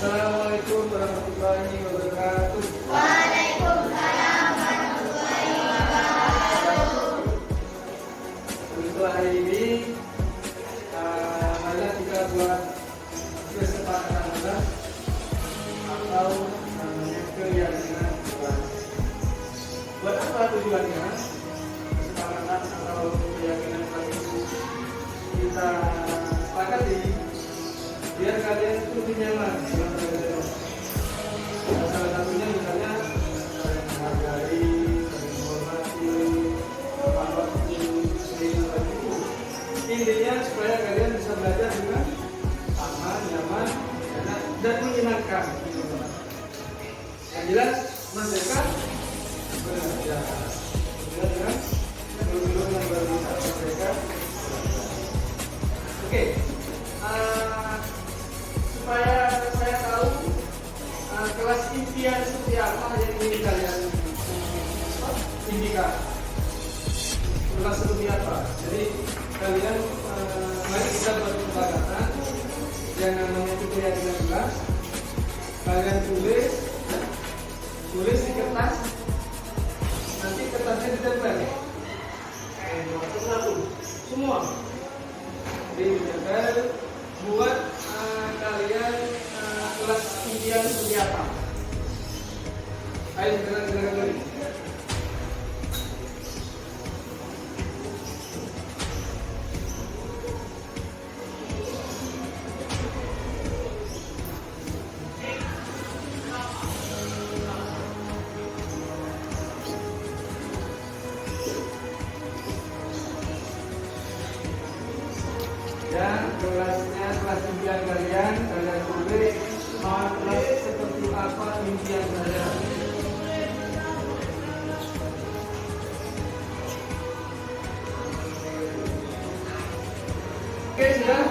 Assalamualaikum warahmatullahi wabarakatuh. Waalaikumsalam warahmatullahi wabarakatuh. Untuk hari ini, marilah kita buat kesepakatan atau namanya keyakinan kelas. Buat apa tujuannya? Kesepakatan atau keyakinan kelas itu kita sepakati biar kalian itu lebih nyaman dalam belajar. Salah satunya misalnya saling menghargai, saling menghormati, waktu sehingga itu. Intinya supaya kalian bisa belajar dengan aman, nyaman, enak, dan menyenangkan. Yang jelas mereka belajar. Belajar dengan guru-guru yang berbisa mereka. Oke. Supaya saya tahu kelas impian seperti apa yang ingin kalian indikan, kelas seperti apa. Jadi kalian mari kita berkesepakatan yang namanya itu keyakinan kelas. Kalian tulis di kertas, nanti kertasnya ditempel satu semua ditempel buat kalian kelas impian seperti apa. Ayo silakan beri. Dan kelasnya, kelas impian kalian tulis mau kelas seperti apa impian kalian. Oke, sudah.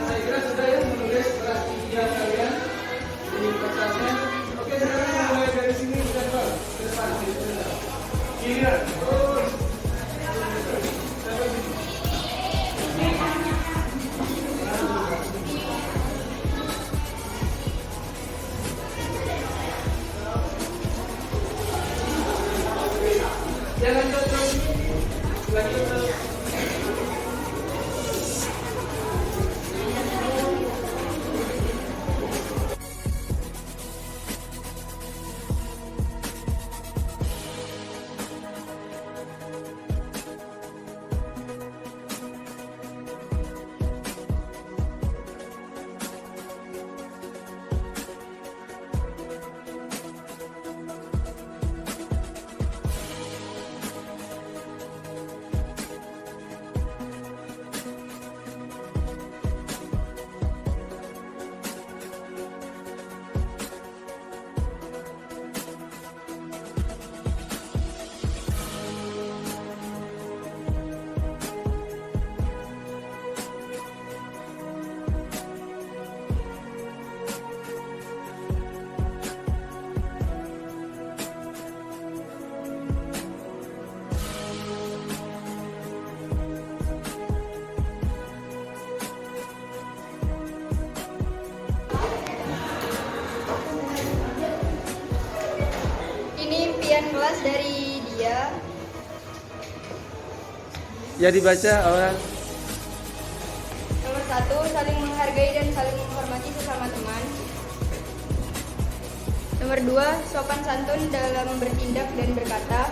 Saya kira sudah ya menulis kelas impian kalian di kertasnya. Oke, sekarang mulai dari sini kita ke depan. Giliran. Jangan terus lanjut. Kelas dari dia. Ya dibaca orang. Nomor 1, saling menghargai dan saling menghormati sesama teman. Nomor 2, sopan santun dalam bertindak dan berkata.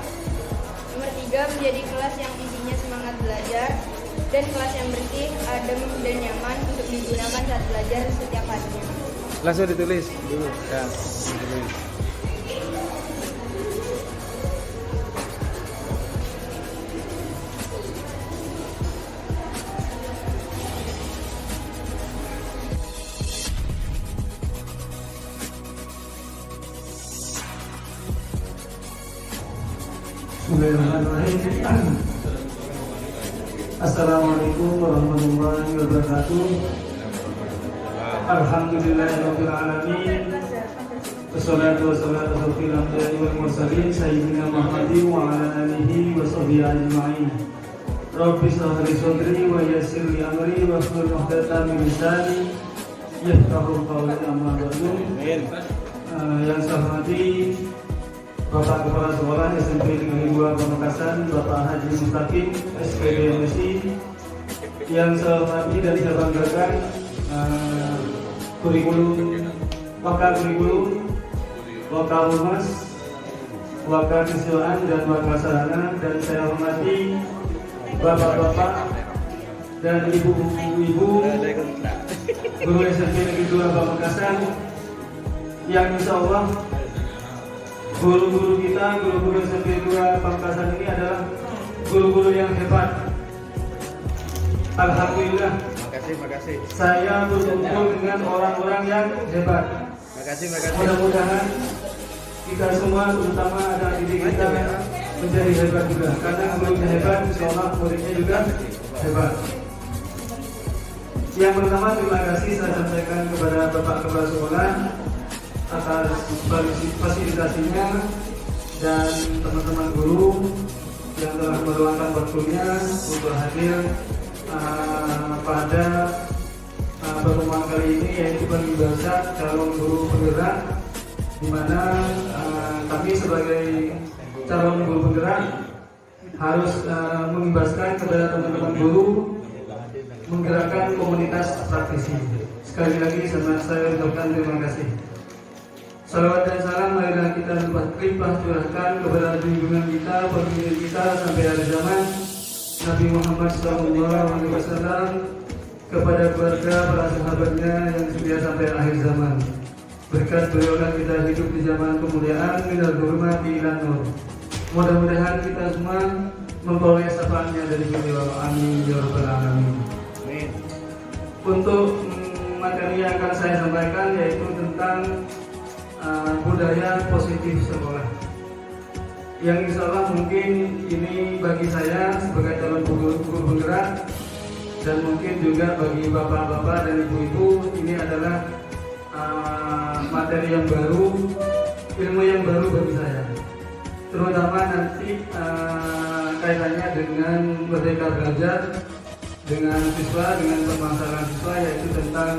Nomor 3, menjadi kelas yang isinya semangat belajar dan kelas yang bersih, adem dan nyaman untuk digunakan saat belajar setiap harinya. Langsung ditulis dulu. Ya, ditulis. Bismillahirrahmanirrahim. Assalamualaikum warahmatullahi wabarakatuh. Alhamdulillahirabbil alamin. Wassalatu wassalamu ala asyrofil wal mursalin sayyidina Muhammadin wa ala alihi wa sahbihi ajma'in. Rabbi shrah li sadri wa yassir li amri wa hlul 'uqdatam min lisani yafqahu qawli amma ba'du. Yang saya hormati Bapak Kepala Sekolah SMP Negeri 2 Pamekasan, Bapak Haji Mustaqim, SPD MSI. Yang saya hormati dan saya banggakan Wakil Kurikulum, Wakil Humas, Wakil Siswaan dan Wakil Sarana, dan saya hormati Bapak-bapak dan ibu-ibu guru SMP Negeri 2 Pamekasan, yang insya Allah guru-guru kita, guru-guru SMP 2 Pamekasan ini adalah guru-guru yang hebat. Alhamdulillah. Makasih. Saya berkumpul dengan orang-orang yang hebat. Makasih. Mudah-mudahan kita semua, terutama anak didik kita, menjadi hebat juga. Karena gurunya hebat, insya Allah muridnya juga hebat. Yang pertama, terima kasih saya sampaikan kepada Bapak Kepala Sekolah atas fasilitasinya dan teman-teman guru yang telah meluangkan waktunya untuk hadir pada pertemuan kali ini, yaitu pembahasan calon guru penggerak, di mana kami sebagai calon guru penggerak harus mengimbaskan kepada teman-teman guru menggerakkan komunitas praktisi. Sekali lagi saya ucapkan terima kasih. Salawat dan salam marilah kita limpah curahkan kepada junjungan kita, pemimpin kita sampai akhir zaman, Nabi Muhammad SAW, kepada keluarga, para sahabatnya yang setia sampai akhir zaman. Berkat beliaulah kita hidup di zaman kemuliaan, minal hurmati ila nur. Mudah-mudahan kita semua memperoleh syafaatnya dari beliau. Amin ya rabbal alamin. Untuk materi yang akan saya sampaikan yaitu tentang budaya positif sekolah, yang insya Allah mungkin ini bagi saya sebagai calon guru penggerak, dan mungkin juga bagi bapak-bapak dan ibu-ibu ini adalah materi yang baru, ilmu yang baru bagi saya, terutama nanti kaitannya dengan Merdeka Belajar, dengan siswa, dengan permasalahan siswa, yaitu tentang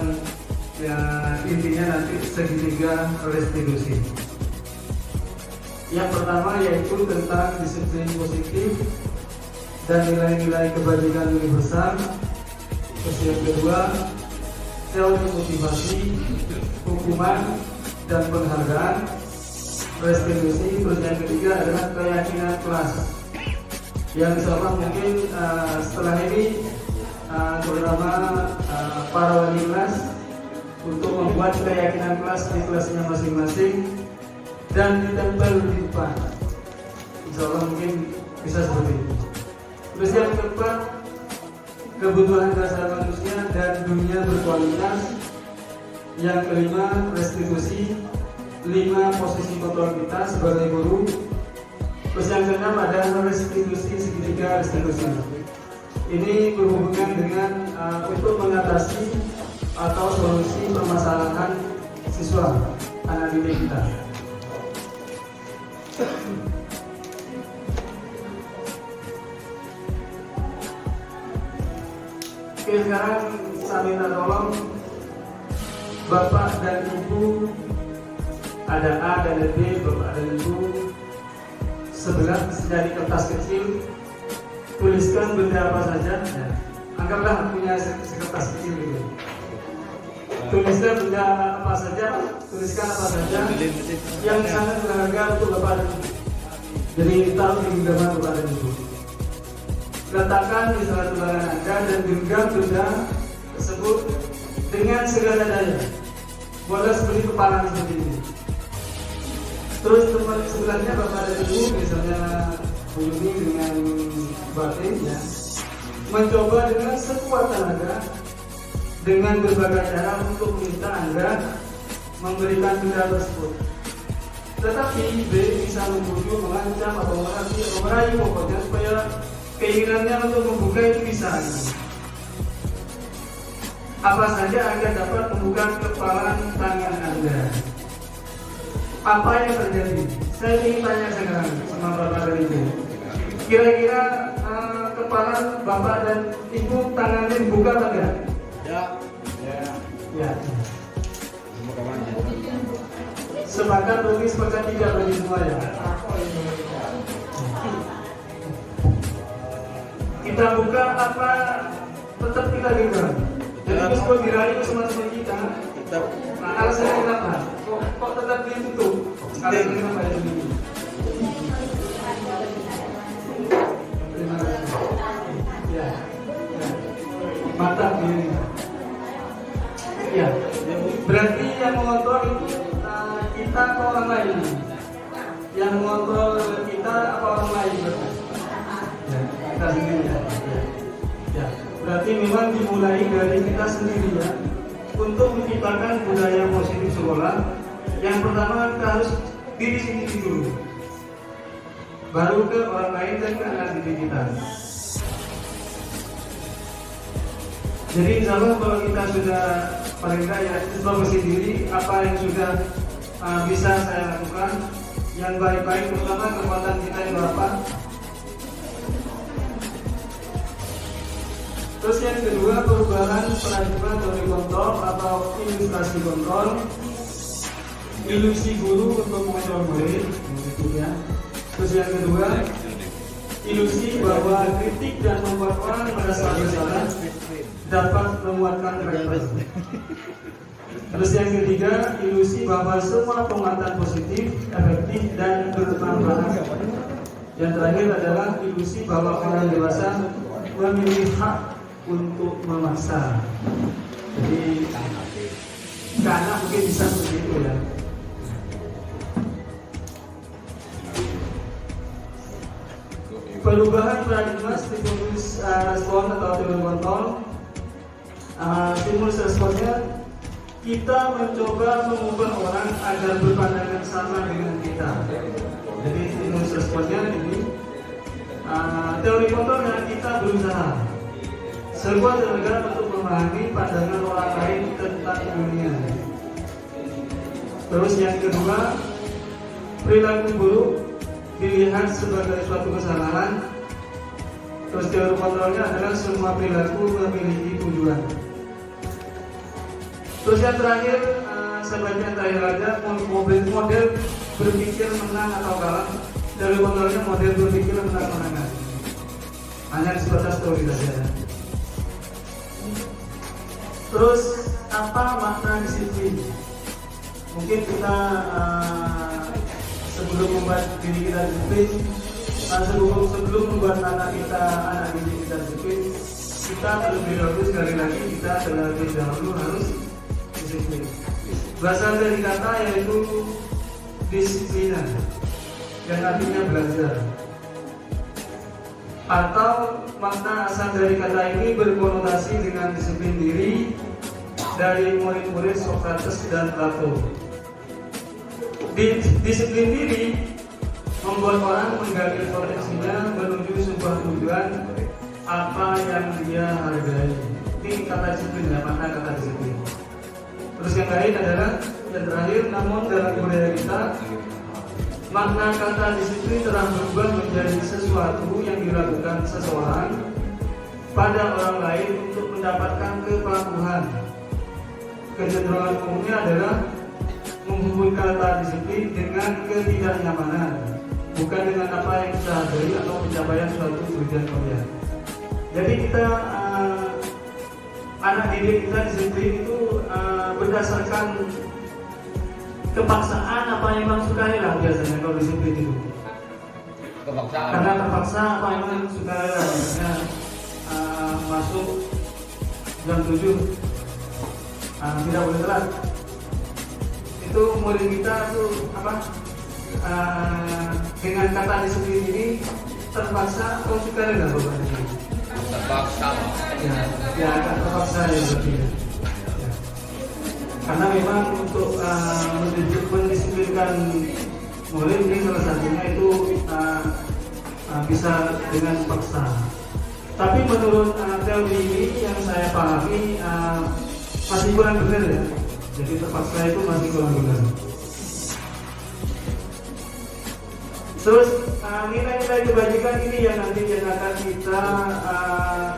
intinya nanti segitiga restitusi. Yang pertama yaitu tentang disiplin positif dan nilai-nilai kebajikan universal. Terus yang kedua, teori motivasi, hukuman dan penghargaan, restitusi. Terus yang ketiga adalah keyakinan kelas, yang insya Allah mungkin setelah ini terutama para wali kelas untuk membuat keyakinan kelas di kelasnya masing-masing dan ditempel di depan. Insya Allah mungkin bisa seperti itu. Terus yang keempat, kebutuhan dasar manusia dan dunia berkualitas. Yang kelima, restitusi. 5, posisi kontrol kita sebagai guru. Terus yang keenam ada restitusi segitiga restitusi. Ini berhubungan dengan untuk mengatasi atau solusi permasalahan siswa anak didik kita. Oke, sekarang saya minta tolong Bapak dan Ibu, ada A dan B, Bapak dan Ibu, sebelah dari kertas kecil, tuliskan benda apa saja. Anggaplah punya sekertas kecil ini. Tuliskan benda apa saja, tuliskan apa saja yang sangat berharga untuk Bapak dan Ibu. Jadi taruh di genggaman Bapak dan Ibu. Letakkan di salah tulangan Anda dan genggam benda tersebut dengan segala daya. Boleh seperti kepala seperti ini. Terus tempat sebelahnya Bapak dan Ibu, misalnya Bu Yuni dengan batin, ya, mencoba dengan sekuat tenaga dengan berbagai cara untuk meminta Anda memberikan benda tersebut. Tetapi B bisa membujuk, mengancam atau merayu pokoknya supaya keinginannya untuk membuka itu bisa. Apa saja agar dapat membuka kepalan tangan Anda. Apa yang terjadi? Saya ingin tanya sekarang sama Bapak dan Ibu. Kira-kira kepalan Bapak dan Ibu tangannya dibuka atau tidak? Ya. sepakat, Romi sepakat tidak bagi semua ya. Kita buka apa tetap kita dengar. Jadi meskipun dirayu teman-teman kita, nah alasannya kenapa? Kok tetap ditutup? Alasannya kenapa ya begini? Terima kasih. Ya, mata diri. Ya, berarti yang mengontrol itu kita atau orang lain? Yang mengontrol kita apa orang lain? Ya, kita sendiri ya. Ya, berarti memang dimulai dari kita sendiri ya. Untuk menciptakan budaya positif sekolah, yang pertama kita harus diri sendiri dulu, baru ke orang lain dan ke anak didik kita. Jadi insya Allah kalau kita sudah paling enggak ya introspeksi diri apa yang sudah bisa saya lakukan yang baik-baik, terutama kekuatan kita yang berapa. Terus yang kedua, perubahan paradigma teori kontrol atau ilustrasi kontrol, ilusi guru untuk mengontrol murid, gitu ya. Terus yang kedua, ilusi bahwa kritik dan membuat orang merasa bersalah dapat menguatkan karakter. Terus yang ketiga, ilusi bahwa semua penguatan positif, efektif dan bermanfaat. Yang terakhir adalah ilusi bahwa orang dewasa memiliki hak untuk memaksa. Jadi karena mungkin bisa begitu ya. Perubahan paradigma stimulus respon atau teori kontrol. Stimulus responnya kita mencoba mengubah orang agar berpandangan sama dengan kita. Jadi stimulus responnya ini teori kontrolnya kita berusaha sebuah negara untuk memahami pandangan orang lain tentang dunia. Terus yang kedua, perilaku buruk dilihat sebagai suatu kesalahan. Terus teori kontrolnya adalah semua perilaku memiliki tujuan. Terus yang terakhir, sebagian terakhir aja model berpikir menang atau kalah. Teori kontrolnya model berpikir menang-menangan. Hanya sebatas teori saja. Terus apa makna disiplin? Mungkin kita sebelum membuat diri kita disiplin, sebelum membuat anak didik kita disiplin, kita terlebih dahulu sekali lagi kita terlebih dahulu harus disiplin. Berasal dari kata yaitu disiplina, yang artinya belajar. Atau makna asal dari kata ini berkonotasi dengan disiplin diri dari murid-murid Sokrates dan Plato. Disiplin diri membuat orang menggali potensinya menuju sebuah tujuan apa yang dia hargai. Ini kata disiplin ya, makna kata disiplin. Terus yang lain adalah yang terakhir, namun dalam budaya kita makna kata disiplin telah berubah menjadi sesuatu yang dilakukan seseorang pada orang lain untuk mendapatkan kepatuhan. Kecenderungan umumnya adalah menghubungkan kata disiplin dengan ketidaknyamanan, bukan dengan apa yang kita hargai atau pencapaian suatu tujuan mulia. Jadi kita anak didik kita disiplin itu berdasarkan kepaksaan apa yang memang sukarela biasanya kalau disiplin itu. Kepaksaan. Karena terpaksa apa yang memang sukarela, misalnya masuk jam 7 tidak boleh telat. Itu murid kita tuh apa? Dengan kata disiplin ini terpaksa atau sukarela bebannya? Terpaksa. Ya akan terpaksa ya berarti. Karena memang untuk mendisiplinkan murid ini salah satunya itu bisa dengan paksa. Tapi menurut teori ini yang saya pahami masih kurang benar ya. Jadi terpaksa itu masih kurang benar. Terus nilai-nilai kebajikan ini yang nanti yang akan kita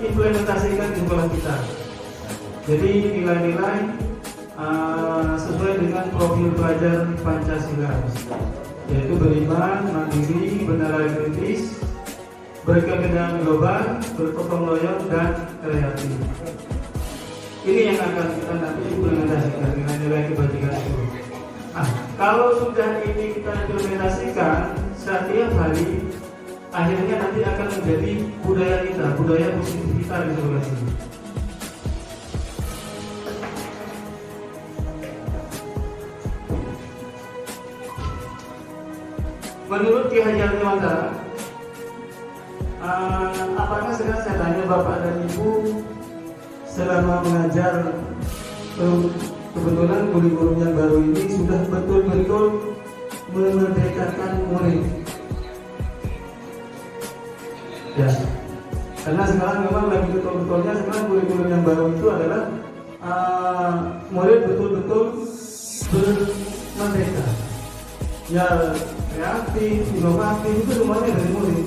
implementasikan di sekolah kita. Jadi nilai-nilai sesuai dengan profil pelajar Pancasila, yaitu beriman, mandiri, bernilai kritis, berkepentingan global, bergotong royong, dan kreatif. Ini yang akan kita nanti implementasikan dengan nilai kebajikan itu. Kalau sudah ini kita implementasikan setiap hari, akhirnya nanti akan menjadi budaya kita, budaya positif kita di sekolah ini. Menurut Ki Hajar Dewantara, apakah sekarang saya tanya Bapak dan Ibu selama mengajar, kebetulan kurikulum yang baru ini sudah betul-betul memerdekakan murid. Ya, karena sekarang memang lagi betul-betulnya sekarang kurikulum yang baru itu adalah murid betul-betul bermerdeka. Ya, kreatif, inovatif itu semuanya dari murid.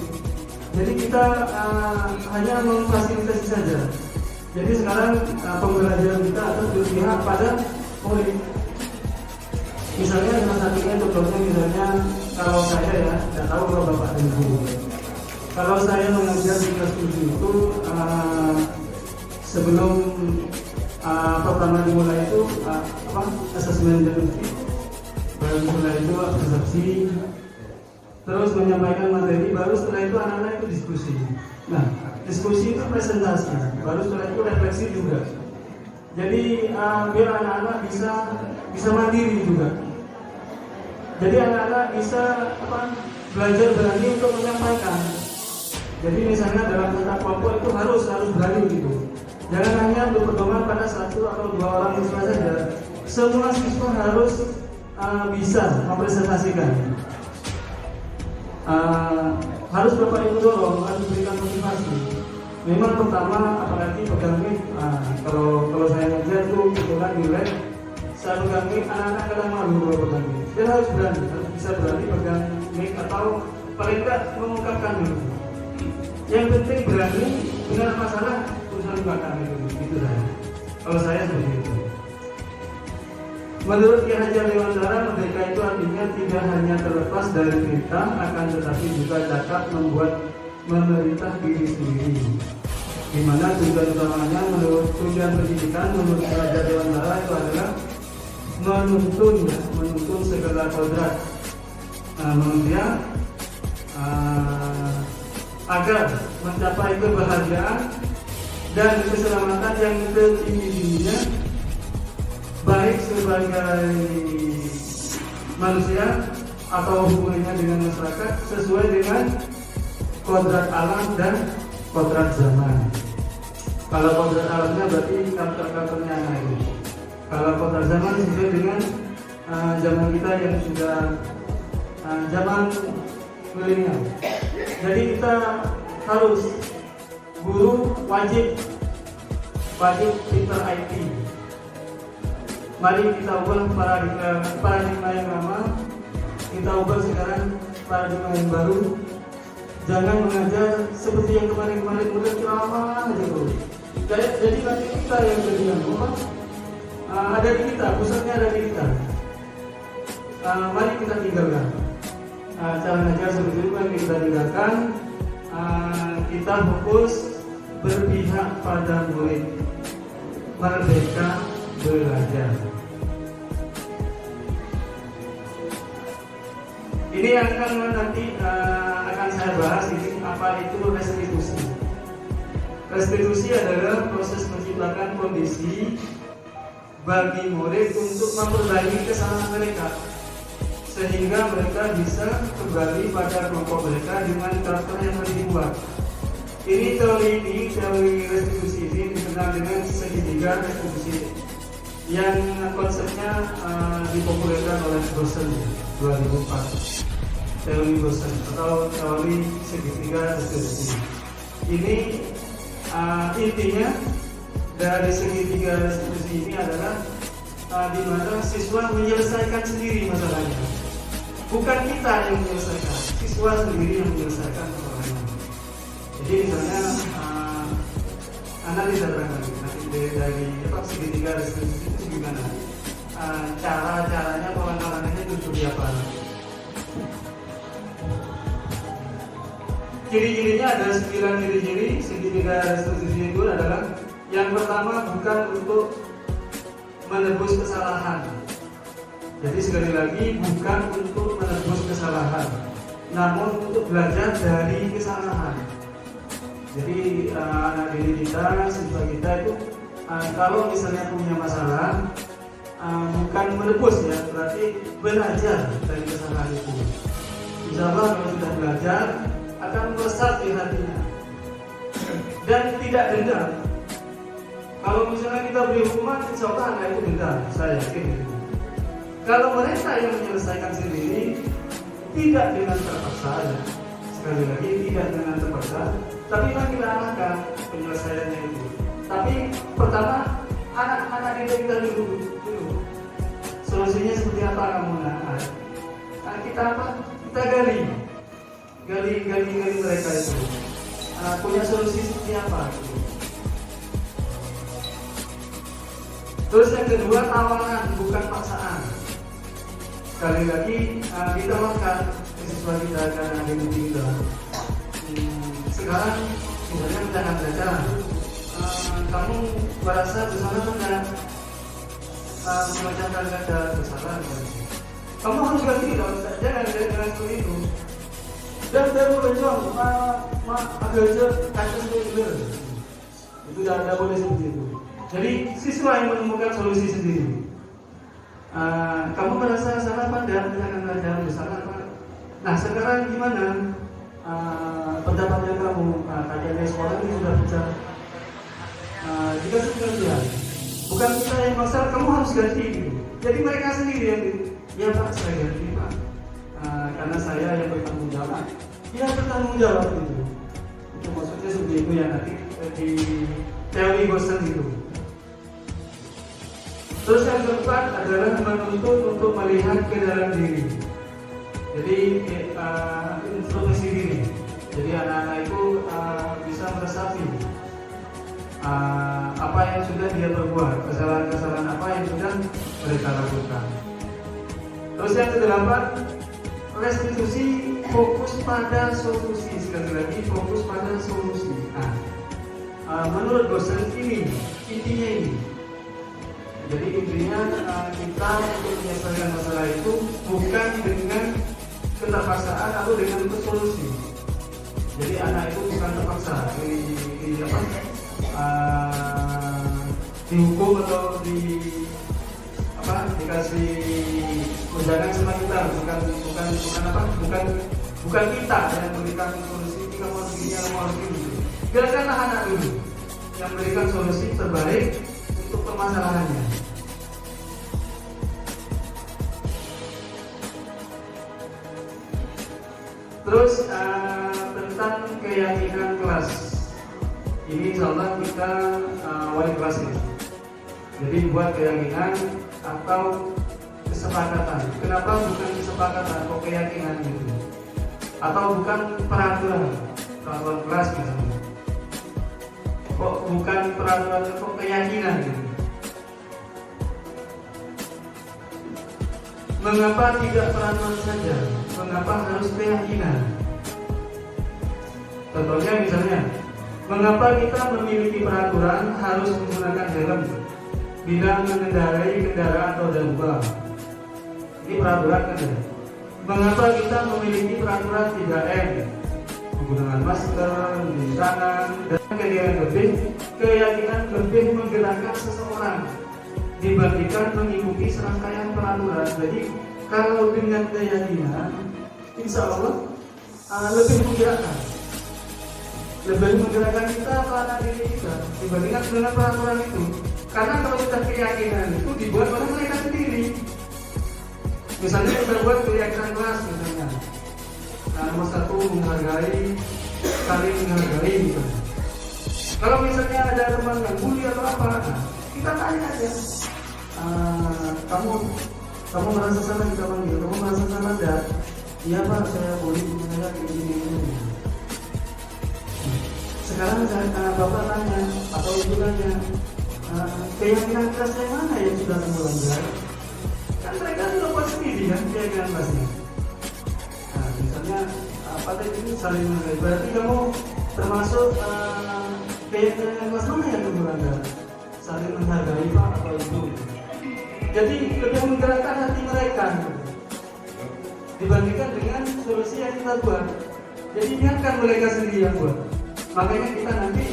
Jadi kita hanya memfasilitasi saja. Jadi sekarang pembelajaran kita harus berpihak pada murid. Misalnya salah satunya contohnya misalnya kalau saya ya, tidak tahu kalau Bapak dan Ibu. Kalau saya mengajar di kelas 7 itu sebelum pertama dimulai itu asesmen diagnostik, baru mulai itu persepsi, terus menyampaikan materi, baru setelah itu anak-anak itu diskusi. Nah, diskusi itu presentasi, baru setelah itu refleksi juga. Jadi biar anak-anak bisa mandiri juga. Jadi anak-anak bisa belajar berani untuk menyampaikan. Jadi misalnya dalam tata kelompok itu harus berani gitu. Jangan hanya berpedoman pada satu atau dua orang siswa saja. Semua siswa harus bisa mempresentasikan. Harus Bapak Ibu dorong, harus berikan motivasi. Memang pertama apalagi pegang mic, kalau saya ngajar tuh kebetulan di lab, saya pegang mic, anak-anak kadang malu kalau pegang mic. Dia harus bisa berani pegang mic atau paling tidak mengungkapkan itu. Yang penting berani, dengan masalah urusan belakang itu saja. Kalau saya seperti itu. Menurut Ki Hajar Dewantara, merdeka itu artinya tidak hanya terlepas dari perintah, akan tetapi juga dapat membuat memerintah diri sendiri. Di mana tujuan utamanya menurut tujuan pendidikan menurut Ki Hajar Dewantara itu adalah menuntun segala kodrat manusia agar mencapai kebahagiaan dan keselamatan yang tertinggi-tingginya, baik sebagai manusia atau hubungannya dengan masyarakat sesuai dengan kodrat alam dan kodrat zaman. Kalau kodrat alamnya berarti karakter-karakternya itu. Kalau kodrat zaman sesuai dengan zaman kita yang sudah zaman milenial. Jadi kita harus guru wajib pintar IT. Mari kita ubah paradigma yang lama, kita ubah sekarang paradigma yang baru. Jangan mengajar seperti yang kemarin-kemarin udah ceramah aja bro. Jadi nanti kita yang jadi yang ada di kita, pusatnya ada di kita. Mari kita tinggalkan cara mengajar seperti itu, yang kita tinggalkan. Kita fokus berpihak pada murid, merdeka belajar. Ini yang nanti akan saya bahas ini, apa itu restitusi. Restitusi adalah proses menciptakan kondisi bagi murid untuk memperbaiki kesalahan mereka, sehingga mereka bisa kembali pada kelompok mereka dengan karakter yang telah dibuat. Ini teori restitusi ini dikenal dengan segitiga restitusi, yang konsepnya dipopulerkan oleh Bosen 2004. Teori Bosen atau teori segitiga restitusi. Ini intinya dari segitiga restitusi ini adalah di mana siswa menyelesaikan sendiri masalahnya. Bukan kita yang menyelesaikan, siswa sendiri yang menyelesaikan masalahnya. Jadi misalnya anak diterangkan dari segitiga restitusi itu gimana? cara-caranya, pengenalannya itu seperti apa. Ciri-cirinya ada 9 ciri-ciri. Segitiga restitusi itu adalah yang pertama, bukan untuk menebus kesalahan. Jadi sekali lagi, bukan untuk menebus kesalahan, namun untuk belajar dari kesalahan. Jadi anak didik kita, siswa kita itu kalau misalnya punya masalah, bukan menebus ya, berarti belajar dari kesalahan itu. Insya Allah kalau sudah belajar akan meresap di hatinya dan tidak dendam. Kalau misalnya kita beri hukuman, insya Allah anak itu dendam, saya yakin itu. Kalau mereka yang menyelesaikan sendiri, tidak dengan terpaksa ya. Sekali lagi, tidak dengan terpaksa, tapi memang kita arahkan penyelesaiannya itu. Tapi pertama, anak-anak kita dulu. Solusinya seperti apa kamu nak? Kita apa? Kita gali mereka itu. Punya solusi seperti apa? Terus yang kedua, tawanan bukan paksaan. Sekali lagi kita makan siswa kita karena didik kita. Sekarang misalnya jangan baca. Kamu merasa bersama dengan membacakan kata kesalahan. Kamu harus ganti dong, jangan seperti itu. Dan baru bencong, agak aja kata seperti itu tidak boleh seperti itu. Jadi siswa yang menemukan solusi sendiri. Kamu merasa salah pada misalkan ada salah apa? Nah sekarang gimana pendapatnya kamu? Kajian sekolah ini sudah bicara. Jika sudah bilang, bukan kita yang masalah, kamu harus ganti. Jadi mereka sendiri yang ya Pak saya ganti Pak, karena saya yang bertanggung jawab. Ya bertanggung jawab itu. Itu maksudnya seperti itu ya nanti di teori Gosen itu. Terus yang keempat adalah menuntut untuk melihat ke dalam diri. Jadi introspeksi diri. Jadi anak-anak itu bisa meresapi apa yang sudah dia perbuat, kesalahan-kesalahan apa yang sudah mereka lakukan. Terus yang kedelapan, restitusi fokus pada solusi. Sekali lagi fokus pada solusi. Menurut Gosen ini intinya ini. Jadi intinya kita untuk menyelesaikan masalah itu bukan dengan keterpaksaan atau dengan solusi. Jadi anak itu bukan terpaksa dihukum atau dikasih ujangan sama kita, bukan kita yang memberikan solusi. Kita mau begini, mau harus ini. Biarkanlah anak dulu yang memberikan solusi terbaik untuk permasalahannya. Terus tentang keyakinan kelas. Ini insya Allah kita wali kelas ini. Jadi buat keyakinan atau kesepakatan. Kenapa bukan kesepakatan atau keyakinan gitu? Atau bukan peraturan kelas misalnya. Kok bukan peraturan, kok keyakinan gitu? Mengapa tidak peraturan saja? Mengapa harus keyakinan? Contohnya misalnya, mengapa kita memiliki peraturan harus menggunakan helm bila mengendarai kendaraan roda 2? Ini peraturan kan ya? Mengapa kita memiliki peraturan 3M? Menggunakan masker, mencuci tangan, dan keyakinan lebih menggerakkan seseorang dibandingkan mengikuti serangkaian peraturan. Jadi kalau dengan keyakinan, insya Allah lebih menggerakkan kita pada diri kita dibandingkan dengan peraturan itu. Karena kalau kita keyakinan itu dibuat oleh mereka sendiri. Misalnya kita buat keyakinan kelas misalnya. Nomor 1 menghargai, saling menghargai misalnya. Kalau misalnya ada teman yang bully atau apa, kita tanya aja. Kamu merasa salah kita panggil, kamu merasa salah enggak? Iya Pak, saya bully saya begini. Sekarang Bapak tanya atau Ibu tanya, keyakinan kelas yang mana yang sudah kamu langgar? mereka sudah buat sendiri kan keyakinan kelasnya. Nah, misalnya apa tadi itu saling menghargai. Berarti kamu termasuk keyakinan kelas mana yang kamu Anda? Saling menghargai Pak atau Ibu. Jadi lebih menggerakkan hati mereka dibandingkan dengan solusi yang kita buat. Jadi biarkan mereka sendiri yang buat. Makanya kita nanti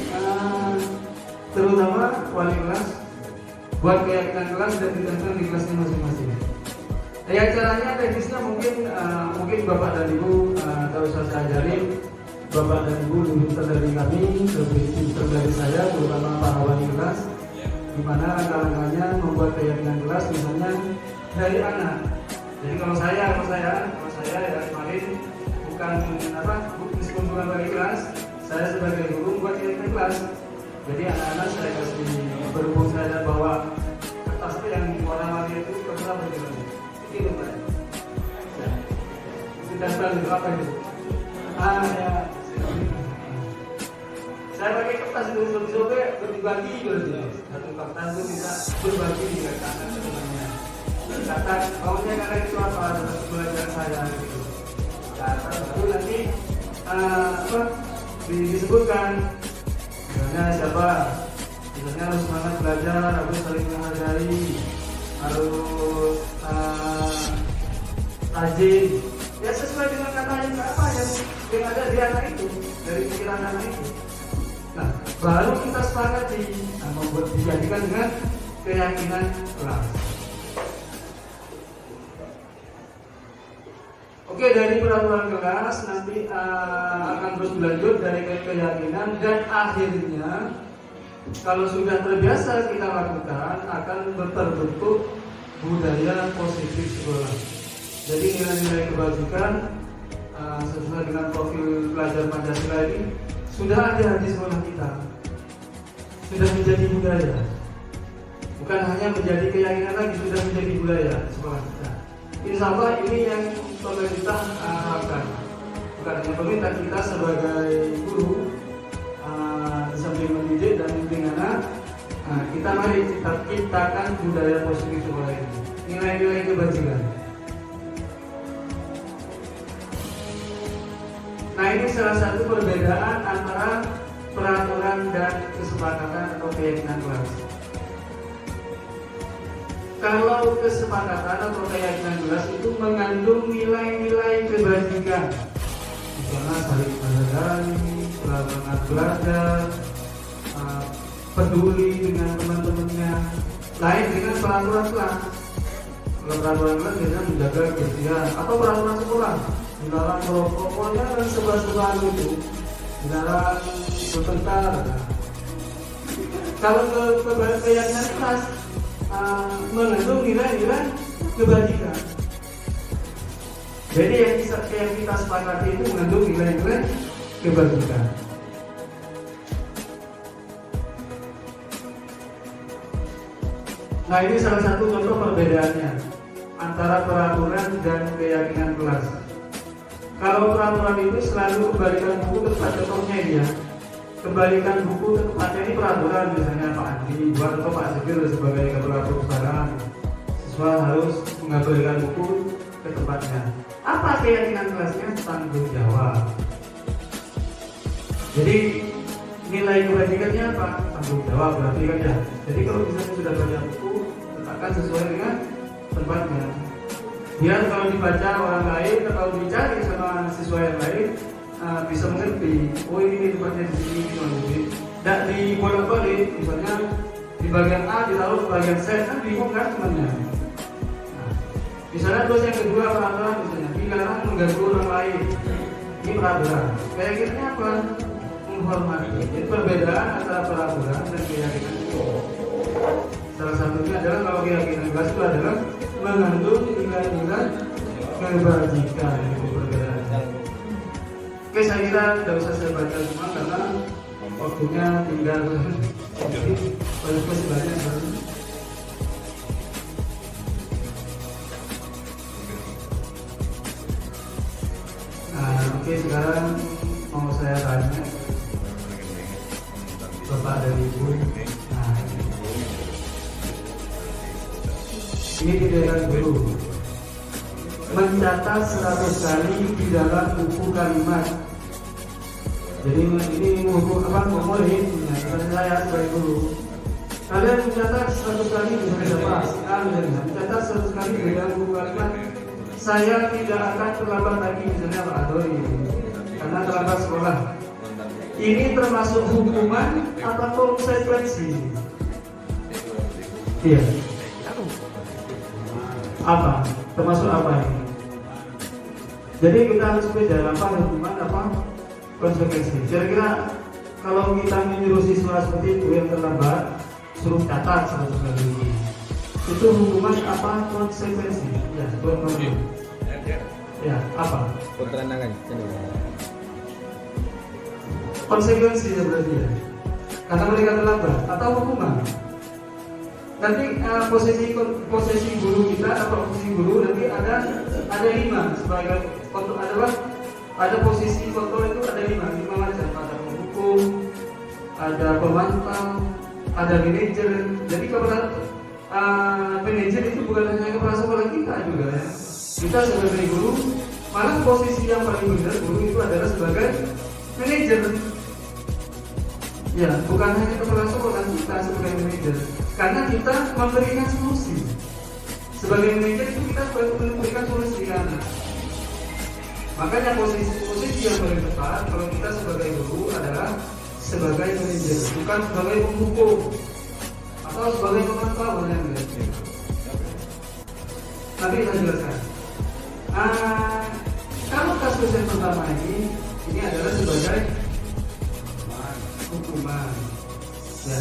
terutama wali kelas buat keyakinan kelas dan diterapkan di kelasnya masing-masing. Ya caranya teknisnya mungkin Bapak dan Ibu tak usah saya ajarin. Bapak dan Ibu lebih pintar dari kami, lebih pintar dari saya, terutama para wali kelas. Di mana langkah-langkahnya membuat keyakinan kelas misalnya dari anak. Jadi kalau saya ya kemarin bukan meskipun bukan wali kelas, saya sebagai guru buat keyakinan kelas. Jadi anak-anak saya kasih berhubung saya bawa kertas yang warna-warni itu kertas bagaimana? Itu Pak. Kita itu apa itu? Ya. Saya pakai kertas itu sobek berbagi berarti. Satu kertas itu bisa berbagi dengan teman-temannya. Catat, maunya kalian itu apa? Belajar saya gitu. Catat baru nanti disebutkan. Misalnya siapa? Misalnya harus semangat belajar, harus saling menghargai, harus rajin. Ya sesuai dengan kata yang apa yang ada di anak itu, dari pikiran anak itu. Nah, baru kita sepakati membuat dijadikan dengan keyakinan kelas. Oke, dari peraturan kelas nanti akan terus berlanjut dari keyakinan dan akhirnya kalau sudah terbiasa kita lakukan akan terbentuk budaya positif sekolah. Jadi nilai-nilai kebajikan sesuai dengan profil pelajar Pancasila ini sudah ada di sekolah kita, sudah menjadi budaya. Bukan hanya menjadi keyakinan lagi, sudah menjadi budaya di sekolah kita. Insya Allah ini yang pemerintah harapkan. Bukan hanya pemerintah, kita sebagai guru di samping mendidik dan membimbing anak, kita mari kita ciptakan budaya positif sekolah ini. Nilai-nilai kebajikan. Nah ini salah satu perbedaan antara peraturan dan kesepakatan atau keyakinan kelas. Kalau kesepakatan atau keyakinan kelas itu mengandung nilai-nilai kebajikan, misalnya saling menghargai, semangat belajar, peduli dengan teman-temannya. Lain dengan peraturan kelas. Kalau peraturan kelas biasanya menjaga kebersihan atau peraturan sekolah, dilarang merokok, pokoknya kan sebuah itu, dilarang bertengkar. Kalau keyakinan kelas mengandung nilai-nilai kebajikan. Jadi yang kita sepakati itu mengandung nilai-nilai kebajikan. Nah ini salah satu contoh perbedaannya antara peraturan dan keyakinan kelas. Kalau peraturan itu selalu kembalikan buku tepat, contohnya dia kembalikan buku ke tempatnya, ini peraturan misalnya Pak Andi buat atau Pak Segir sebagai kepala perusahaan, siswa harus mengembalikan buku ke tempatnya. Apa keyakinan kelasnya? Tanggung jawab. Jadi nilai kebajikannya apa? Tanggung jawab berarti kan ya. Jadi kalau misalnya sudah baca buku, letakkan sesuai dengan tempatnya. Biar kalau dibaca orang lain atau dicari sama siswa yang lain bisa mengerti. Oh ini tempatnya di sini, tidak dibolak-balik. Misalnya di bagian A ditaruh ke bagian C, kan bingung kan temannya. Misalnya terus yang kedua peraturan misalnya dilarang mengganggu orang lain. Ini peraturan. Kayaknya apa? Menghormati. Jadi perbedaan antara peraturan dan keyakinan itu. Salah satunya adalah kalau keyakinan kelas itu adalah mengandung nilai-nilai kebajikan. Itu perbedaan. Oke, saya kira tidak usah saya baca semua karena waktunya tinggal masih banyak sekali. Oke, sekarang mau saya tanya Bapak dan Ibu. Nah, ini tidak guru. mencatat 100 kali di dalam buku kalimat. Jadi ini buku apa memori? Saya sebagai guru. Kalian mencatat 100 kali misalnya apa? Mencatat 100 kali di dalam buku kalimat. Saya tidak akan terlambat lagi misalnya Pak Adori karena terlambat sekolah. Ini termasuk hukuman atau konsekuensi? Iya. Apa? Termasuk apa ini? Jadi kita harus beda apa hukuman apa konsekuensi. Kira-kira kalau kita menyuruh siswa seperti itu yang terlambat suruh catat 100 kali itu hukuman apa konsekuensi? Ya, buat nomor. Ya, apa? Keterangan. Konsekuensi ya berarti ya. Karena mereka terlambat atau hukuman. Nanti posisi guru kita atau posisi guru nanti ada 5 sebagai kontrol ada posisi kontrol itu ada 5 macam, ada penghukum, ada pemantau, ada manajer. Jadi kepada manajer itu bukan hanya kepala sekolah kita juga ya. Kita sebagai guru, malah posisi yang paling benar guru itu adalah sebagai manajer. Ya, bukan hanya kepala sekolah kita sebagai manajer, karena kita memberikan solusi. Sebagai manajer itu kita memberikan solusi kan. Makanya posisi yang paling tepat kalau kita sebagai guru adalah sebagai manajer, bukan sebagai penghukum atau sebagai pemantau. Nanti saya jelaskan. Kalau kasus yang pertama ini adalah sebagai hukuman. Ya,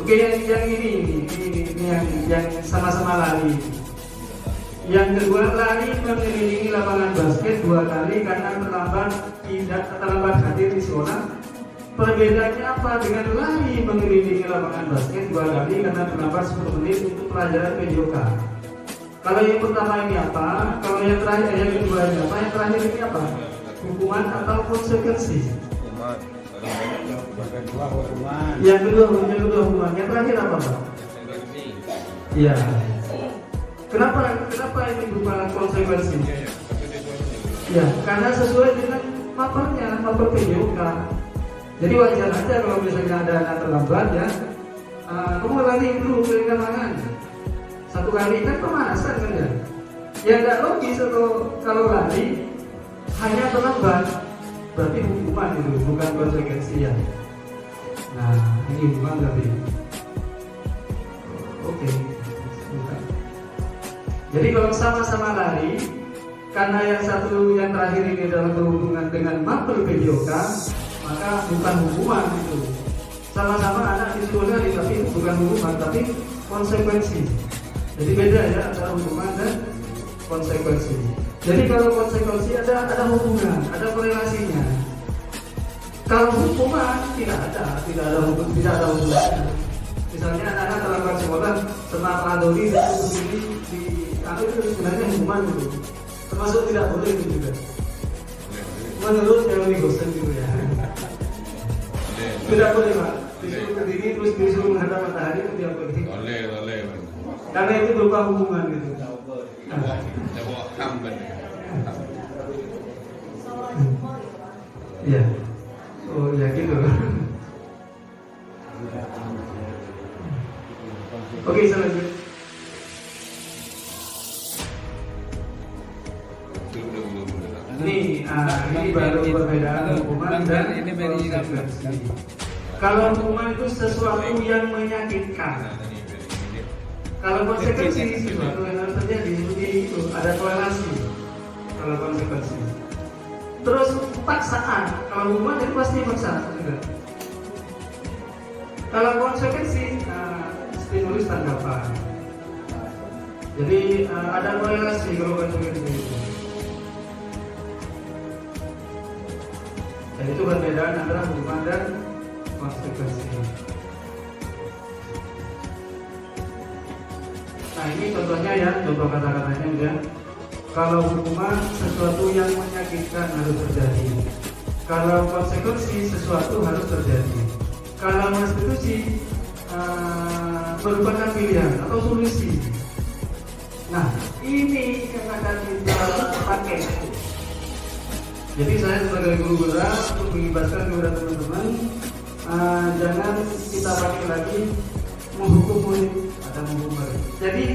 oke, yang ini yang sama-sama lari. Yang kedua, lari mengelilingi lapangan basket 2 kali karena terlambat hadir di sekolah. Perbedaannya apa dengan lari mengelilingi lapangan basket 2 kali karena terlambat 10 menit untuk pelajaran PJOK? Kalau yang pertama ini apa? Kalau yang terakhir, yang kedua ini apa? Yang terakhir ini apa? Hukuman atau konsekuensi? Yang kedua hukuman. Yang terakhir apa Pak? Iya. Kenapa ini berupa konsekuensi? Ya, karena sesuai dengan maper PJOK. Jadi wajar aja kalau misalnya ada anak terlambat ya, kamu lari dulu ke lapangan. 1 kali kan pemanasan kan ya. Ya nggak logis kalau lari hanya terlambat, berarti hukuman itu bukan konsekuensi ya. Nah ini hukuman berarti. Oke. Jadi kalau sama-sama lari, karena yang satu yang terakhir ini adalah berhubungan dengan mapel PJOK, maka bukan hukuman itu. Sama-sama anak disuruh lari, tapi itu bukan hukuman, tapi konsekuensi. Jadi beda ya antara hukuman dan konsekuensi. Jadi kalau konsekuensi ada hubungan, ada korelasinya. Kalau hukuman tidak ada hubungannya. Misalnya anak-anak terlambat sekolah, setelah Adori dan begini itu sebenarnya hukuman itu, termasuk tidak boleh itu juga. Menurut teori Gosen gitu ya. Tidak boleh Pak. Disuruh berdiri terus disuruh menghadap matahari itu tidak boleh. Boleh. Karena itu berupa hubungan gitu. Iya. Oh ya gitu. Oke, selanjutnya. Ini baru perbedaan hukuman dan konsekuensi. Kalau hukuman itu sesuatu yang menyakitkan. Kalau konsekuensi sesuatu yang harus terjadi seperti itu, ada korelasi. Kalau konsekuensi. Terus paksaan. Kalau hukuman itu pasti paksaan. Kalau konsekuensi, stimulus tanggapan. Jadi ada korelasi kalau konsekuensi itu. Dan itu perbedaan antara hukuman dan konsekuensi. Nah ini contohnya ya, contoh kata-katanya udah. Kalau hukuman sesuatu yang menyakitkan harus terjadi. Kalau konsekuensi sesuatu harus terjadi. Kalau restitusi merupakan pilihan atau solusi Nah, ini yang akan kita pakai. Jadi saya sebagai guru gerak untuk mengibarkan kepada teman-teman, jangan kita pakai lagi menghukum murid atau menghukum murid. Jadi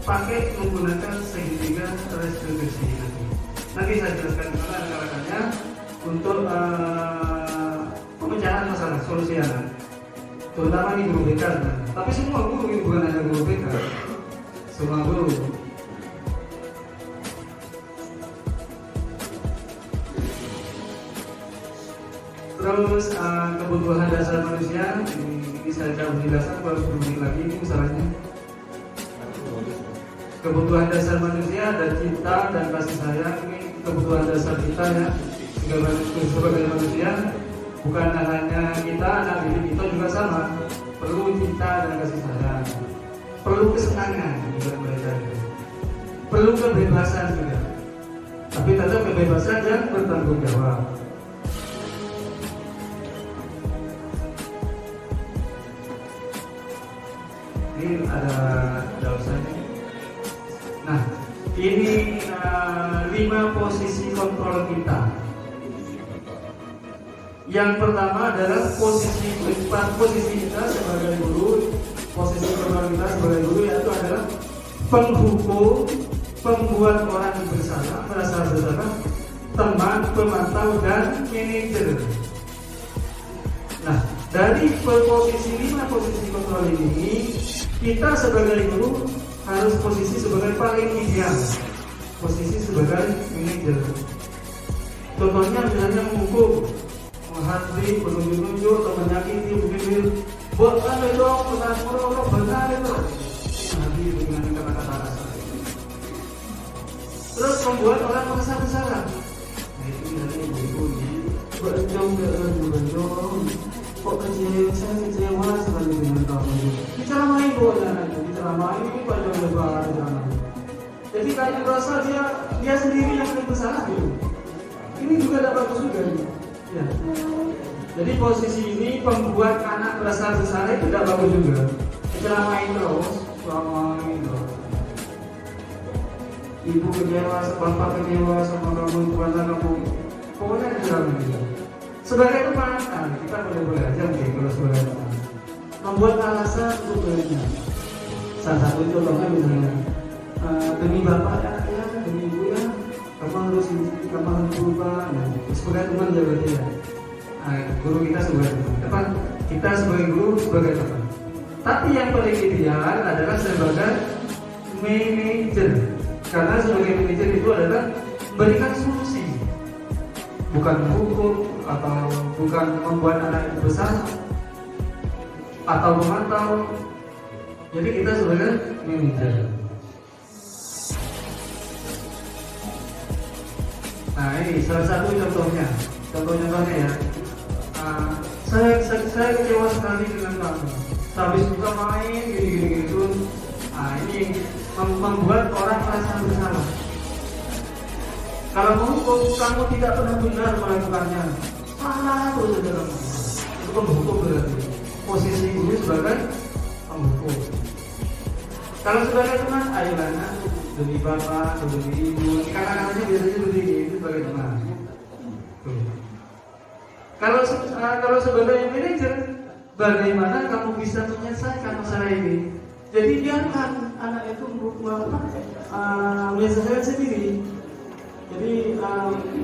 pakai menggunakan segitiga restribusi nanti. Nanti saya jelaskan gimana rekan-rekannya untuk pemecahan masalah, solusi anak. Terutama di guru BK. Tapi semua guru, bukan hanya guru BK. Semua guru. Terus kebutuhan dasar manusia ini saya jauh jelaskan kalau 10 menit lagi ini misalnya. Kebutuhan dasar manusia ada cinta dan kasih sayang. Ini kebutuhan dasar kita ya sebagai manusia. Bukan hanya kita, anak didik kita juga sama. Perlu cinta dan kasih sayang. Perlu kesenangan juga mereka. Perlu kebebasan juga. Tapi tetap kebebasan yang bertanggung jawab. Ini ada dausanya. Nah, ini 5 posisi kontrol kita. Yang pertama adalah posisi kita sebagai guru. Posisi kontrol kita sebagai guru yaitu adalah penghukum, pembuat orang bersalah, merasa bersalah, teman, pemantau, dan manajer. Nah, dari posisi 5 posisi kontrol ini, kita sebagai guru harus posisi sebagai paling ideal, posisi sebagai manajer. Contohnya misalnya menghukum, menghantui, menunjuk-nunjuk, atau menyakiti, mungkin buat apa dong, orang benar itu. Nanti dengan kata-kata rasa. Terus membuat orang merasa bersalah. Nah itu misalnya ibu-ibu ini berjong, kok kecewa sekali dengan kamu. Diceramain boleh, diceramain ini banyak lebar diceramain. Jadi kayak merasa dia sendiri yang paling bersalah gitu. Ini juga tidak bagus juga gitu. Ya. Jadi posisi ini pembuat anak merasa bersalah itu tidak bagus juga. Diceramain terus, diceramain terus. Ibu kecewa, bapak kecewa sama kamu, keluarga kamu. Pokoknya diceramain juga. Sebagai teman, kita boleh aja mungkin kalau sebagai teman membuat alasan untuk belajar. Salah satu contohnya misalnya demi bapak ya, demi ibu ya, kamu harus berubah. Sebagai teman jaga dia. Guru kita sebagai teman, kita sebagai guru sebagai teman. Tapi yang paling ideal adalah sebagai manajer, karena sebagai manajer itu adalah memberikan solusi, bukan hukum atau bukan membuat anak itu besar atau memantau. Jadi kita sebagai manajer. Nah ini salah satu contohnya ya. Saya kecewa sekali dengan kamu. Habis kita main gini itu. Nah ini membuat orang merasa bersalah. Kalau menghukum kamu tidak pernah benar melakukannya, salah terus saja kamu. Itu penghukum berarti. Posisi guru sebagai penghukum. Kalau sebagai teman, ayolah demi bapak, demi ibu. Kadang-kadang biasanya begini, itu sebagai teman. Kalau sebagai manajer, bagaimana kamu bisa menyelesaikan masalah ini? Jadi biarkan anak itu menyelesaikan sendiri. Jadi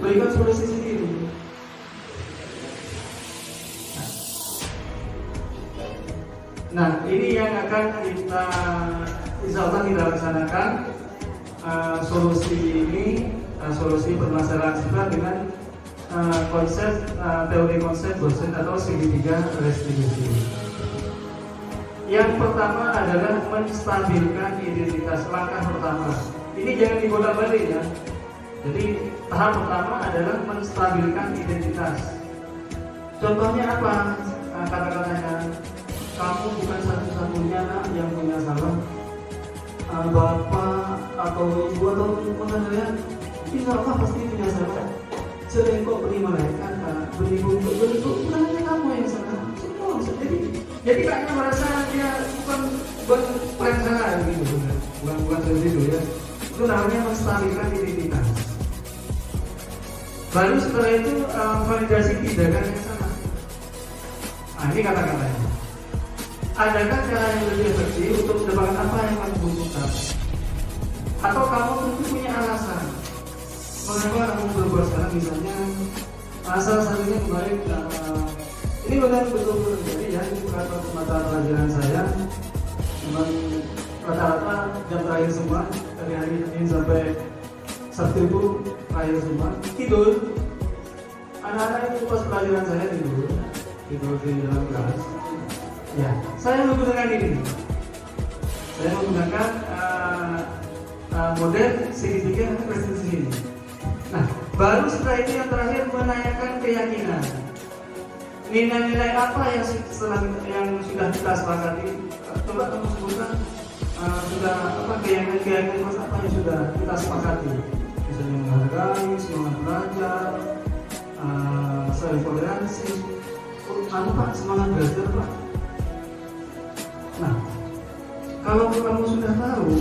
berikan solusi sendiri. Nah ini yang akan kita insya Allah kita laksanakan. Solusi ini solusi permasalahan sifat dengan konsep teori konsep Bosen atau segitiga restribusi. Yang pertama adalah menstabilkan identitas. Langkah pertama ini jangan dibolak-balik ya. Jadi tahap pertama adalah menstabilkan identitas. Contohnya apa? Kata-katanya, kamu bukan satu-satunya nak yang punya salah. Bapak atau ibu atau teman saya, insya Allah pasti punya salah. Selengkok beri malaikat, beri buku, bukan hanya kamu yang salah. Semua. Jadi kayaknya merasa dia bukan salah gitu. bukan seperti itu ya. Itu namanya melestarikan identitas. Baru setelah itu validasi tindakan yang sama. Nah ini kata-katanya. Adakah cara yang lebih efektif untuk mendapatkan apa yang kamu butuhkan? Atau kamu tentu punya alasan mengapa kamu berbuat sekarang, misalnya salah satunya kemarin ini benar betul-betul terjadi ya, ini bukan mata pelajaran saya, memang rata-rata jam terakhir semua dari hari ini sampai Sabtu itu terakhir semua tidur. Anak-anak itu pas pelajaran saya tidur di dalam kelas. Ya, saya menggunakan ini. Saya menggunakan model segitiga prestasi ini. Nah, baru setelah itu yang terakhir menanyakan keyakinan. Nilai-nilai apa yang sudah kita sepakati? Coba kamu sebutkan sudah apa keyakinan apa yang sudah kita sepakati? Misalnya menghargai, semangat belajar, saling toleransi, Pak, semangat belajar Pak. Nah, kalau kamu sudah tahu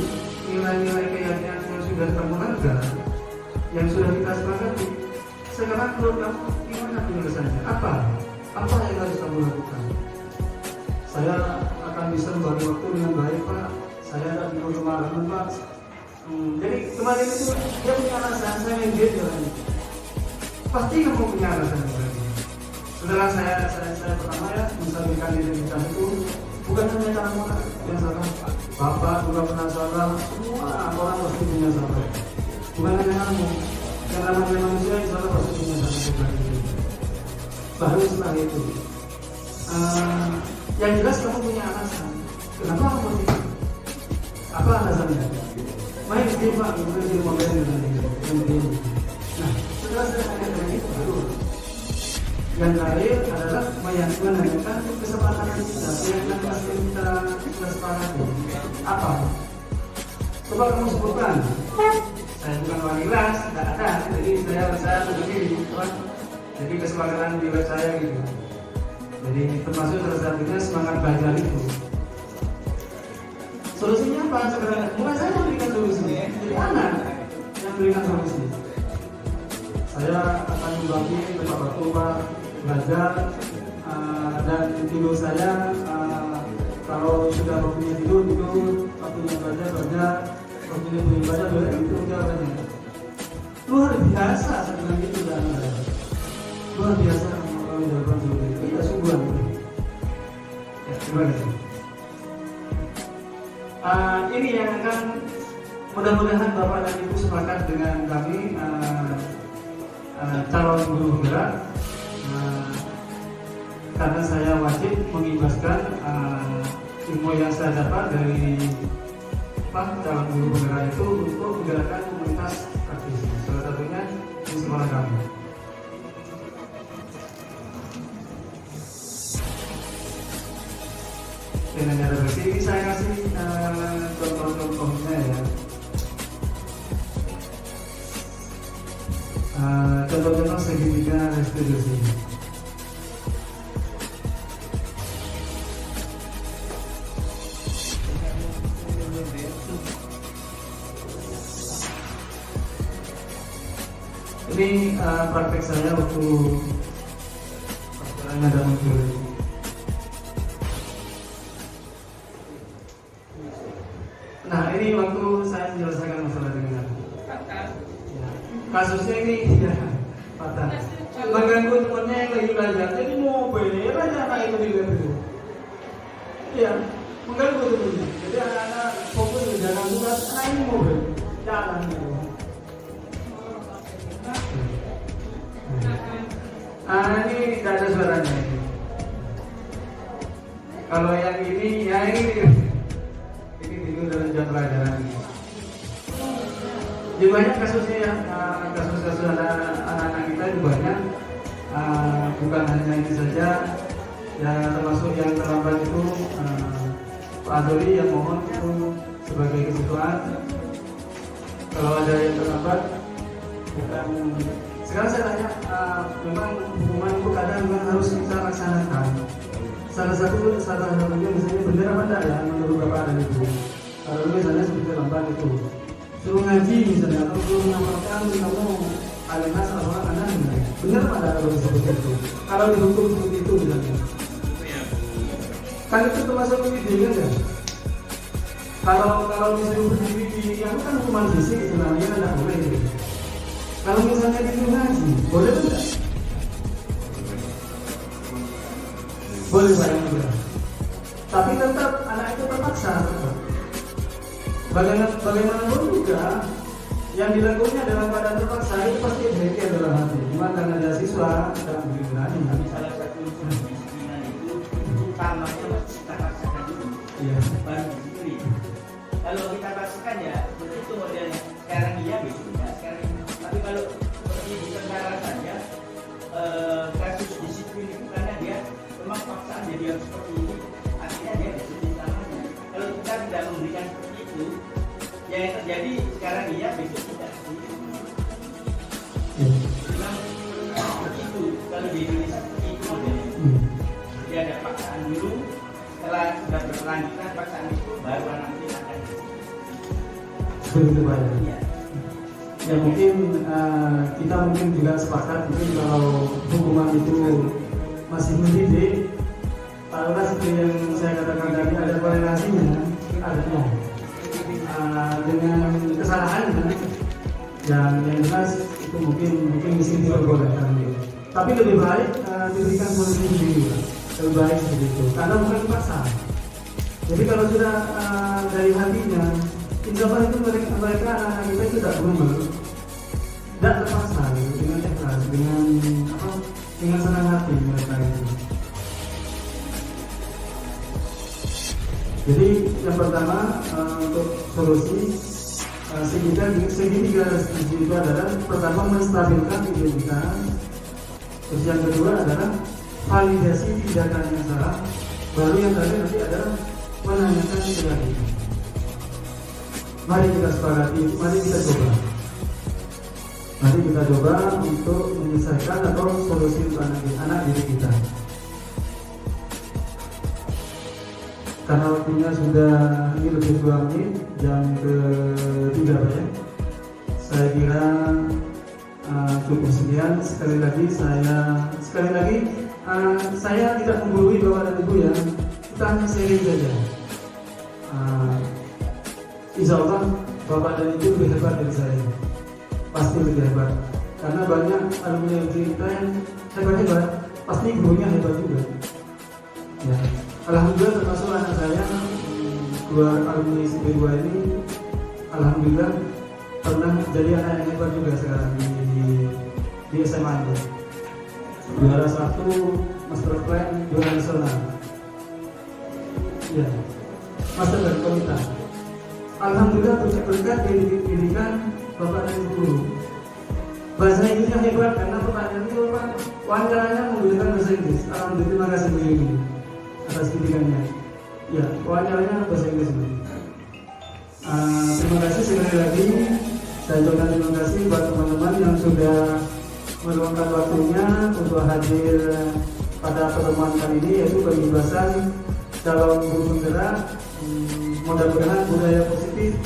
nilai-nilai keyakinan yang sudah kamu hargai, yang sudah kita sepakati, sekarang menurut kamu gimana penyelesaiannya? Apa yang harus kamu lakukan? Saya akan bisa membagi waktu dengan baik Pak. Saya akan tidur kemalaman Pak. Jadi kemarin itu dia punya alasan, saya yang dia jalan. Pasti kamu punya alasan berarti. Setelah saya pertama ya mensampaikan identitas itu bukan hanya kamu yang salah, Bapak juga pernah salah, semua orang pasti punya salah. Bukan hanya kamu, yang namanya manusia yang salah pasti punya salah pribadi. Baru setelah itu, yang jelas kamu punya alasan. Kenapa kamu tidak? Apa alasannya? Main di Pak, kemudian di mobil dengan ini. Nah, setelah saya tanyakan itu baru. Yang terakhir adalah menanyakan kesepakatan kita, yang pasti kita sepakati. Apa? Coba kamu sebutkan. Saya bukan wali kelas, tidak ada. Jadi saya sendiri, jadi kesepakatan di web saya gitu. Jadi termasuk salah satunya semangat belajar itu. Solusinya apa? Sekarang mulai saya memberikan solusi. Jadi anak yang memberikan solusi. Saya akan membagi tempat waktu Pak belajar dan tidur saya kalau sudah waktunya tidur, waktunya belajar, waktunya belajar itu jawabannya. Luar biasa saya bilang gitu dan luar biasa kalau jawaban seperti itu. Iya sungguhan. Ya, terima kasih. Ini yang akan mudah-mudahan Bapak dan Ibu sepakat dengan kami calon guru penggerak. Karena saya wajib mengimbaskan ilmu yang saya dapat dari calon guru penggerak itu untuk menggerakkan komunitas aktif. Salah satunya di sekolah kami. Dengan cara bersih saya kasih contoh-contohnya ya. Contoh-contoh segitiga restitusi. Ini praktek saya waktu ada muncul. Nah ini waktu saya menyelesaikan masalah dengan ya, kasusnya ini ya patah. Mengganggu temannya yang lagi belajar. Jadi mobil aja anak itu di web itu. Iya, mengganggu temannya. Jadi anak-anak fokus di jalan tugas, anak ini mobil jalan gitu. Ini tidak ada suaranya. Kalau yang ini, ya ini tidur dalam jam pelajaran. Di banyak kasusnya ya, kasus-kasus anak-anak kita itu banyak. Bukan hanya ini saja, ya termasuk yang terlambat itu Pak Adoli yang mohon itu sebagai kebutuhan. Kalau ada yang terlambat, bukan. Sekarang saya tanya, memang hukuman itu kadang memang harus kita laksanakan. Salah satunya misalnya benar apa enggak ya menurut Bapak dan Ibu. Kalau misalnya seperti lamban itu suruh ngaji misalnya, atau suruh mengamalkan kamu alinas orang anak benar pada kalau seperti itu. Kalau dihukum seperti itu misalnya, kan itu termasuk pembimbingan ya. Kalau misalnya berdiri di yang kan hukuman fisik sebenarnya tidak boleh. Gitu. Kalau misalnya disuruh ngaji, boleh tidak? Boleh saya juga. Tapi tetap anak itu terpaksa. Bagaimanapun juga yang dilakukannya dalam keadaan terpaksa itu pasti demikian dalam hati. Cuma karena dia siswa tidak berani. Tapi salah satu unsur kedisiplinan itu utamanya harus kita paksakan dulu. Iya. Baru disiplin. Kalau kita paksakan ya begitu modelnya. Sekarang iya besok ya. Sekarang iya. Tapi kalau seperti di tentara saja kasus disiplin itu karena dia memang paksaan jadi harus seperti ini. Akhirnya dia disiplin namanya. Kalau kita tidak memberikan seperti itu, ya yang terjadi sekarang iya besok tidak. Memang begitu. Kalau di Indonesia seperti itu modelnya. Dia ada paksaan dulu, setelah sudah berkelanjutan paksaan itu baru nanti akan Begitu Pak. iya. Ya mungkin kita mungkin juga sepakat mungkin kalau hukuman itu masih mendidik, kalau seperti yang saya katakan tadi ada korelasinya, adanya dengan kesalahan yang jelas itu mungkin mesti diperbolehkan. Tapi lebih baik diberikan solusi sendiri, lebih baik seperti itu karena bukan dipaksa. Jadi kalau sudah dari hatinya, insya Allah itu mereka anak-anak kita itu tidak berumur, tidak terpaksa gitu, dengan ikhlas, dengan senang hati mereka itu. Jadi yang pertama untuk solusi segitiga restriksi itu adalah pertama menstabilkan identitas, terus yang kedua adalah validasi tindakan yang salah, baru yang terakhir nanti adalah menanyakan keyakinan. Mari kita sepakati, mari kita coba untuk menyelesaikan atau solusi untuk anak didik kita. Karena waktunya sudah ini lebih 2 menit, jam ke-3 Pak ya. Saya kira cukup sekian. Sekali lagi saya tidak menggurui Bapak dan Ibu ya. Kita hanya sharing saja. Insya Allah Bapak dan Ibu lebih hebat dari saya, pasti lebih hebat. Karena banyak alumni kita yang hebat-hebat, pasti gurunya hebat juga. Ya. Alhamdulillah termasuk anak saya, 2 alumni SP2 ini, alhamdulillah pernah jadi anak yang hebat juga sekarang di SMA ini. Juara 1 Master Plan, juara nasional. Ya, Master dan Komita. Alhamdulillah berkat pendidikan Bapak dan Ibu. Bahasa Inggrisnya hebat karena pertanyaan itu Bapak wawancaranya menggunakan bahasa Inggris. Alhamdulillah, terima kasih Bu Yuni atas pendidikannya. Ya, wawancaranya bahasa Inggris. Terima kasih sekali lagi. Saya ucapkan terima kasih buat teman-teman yang sudah meluangkan waktunya untuk hadir pada pertemuan kali ini, yaitu pembahasan calon guru penggerak. Mudah-mudahan budaya positif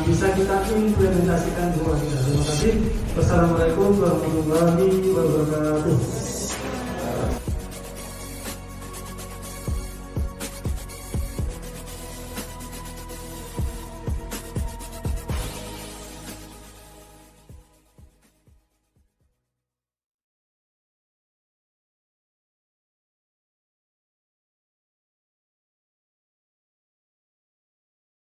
bisa kita implementasikan semua kita. Terima kasih. Wassalamualaikum warahmatullahi wabarakatuh.